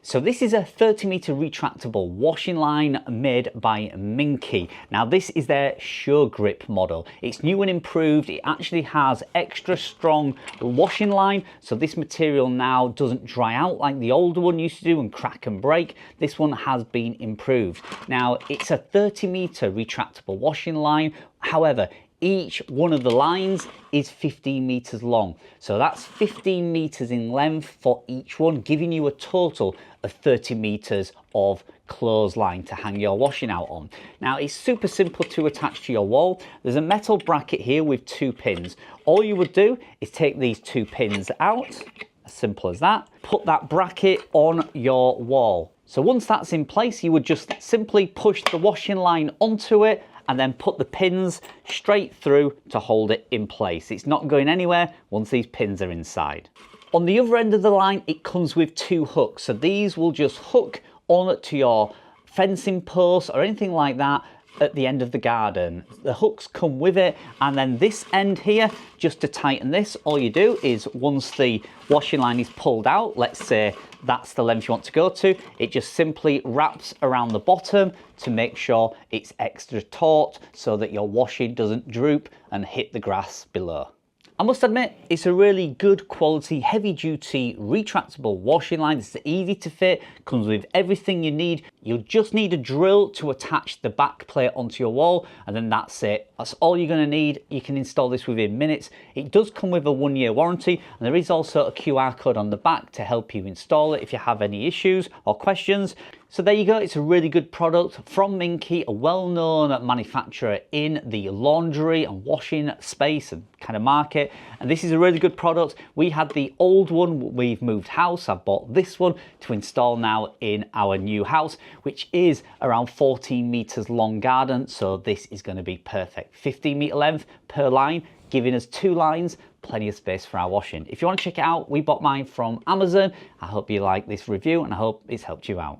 So this is a 30-meter retractable washing line made by Minky. Now this is their Sure Grip model. It's new and improved. It actually has extra strong washing line, so this material now doesn't dry out like the older one used to do and crack and break. This one has been improved. Now it's a 30-meter retractable washing line. However, each one of the lines is 15 meters long. So that's 15 meters in length for each one, giving you a total of 30 meters of clothesline to hang your washing out on. Now it's super simple to attach to your wall. There's a metal bracket here with 2 pins. All you would do is take these 2 pins out, as simple as that, put that bracket on your wall. So once that's in place, you would just simply push the washing line onto it and then put the pins straight through to hold it in place. It's not going anywhere once these pins are inside. On the other end of the line, it comes with 2 hooks. So these will just hook on to your fencing posts or anything like that at the end of the garden. The hooks come with it, and then this end here, just to tighten this, all you do is once the washing line is pulled out, let's say that's the length you want to go to, it just simply wraps around the bottom to make sure it's extra taut so that your washing doesn't droop and hit the grass below. I must admit, it's a really good quality, heavy duty, retractable washing line. It's easy to fit, comes with everything you need. You'll just need a drill to attach the back plate onto your wall, and then that's it. That's all you're gonna need. You can install this within minutes. It does come with a 1-year warranty, and there is also a QR code on the back to help you install it if you have any issues or questions. So there you go, it's a really good product from Minky, a well-known manufacturer in the laundry and washing space and kind of market. And this is a really good product. We had the old one, we've moved house. I've bought this one to install now in our new house, which is around 14 meters long garden. So this is going to be perfect. 15-meter length per line, giving us 2 lines, plenty of space for our washing. If you want to check it out, we bought mine from Amazon. I hope you like this review and I hope it's helped you out.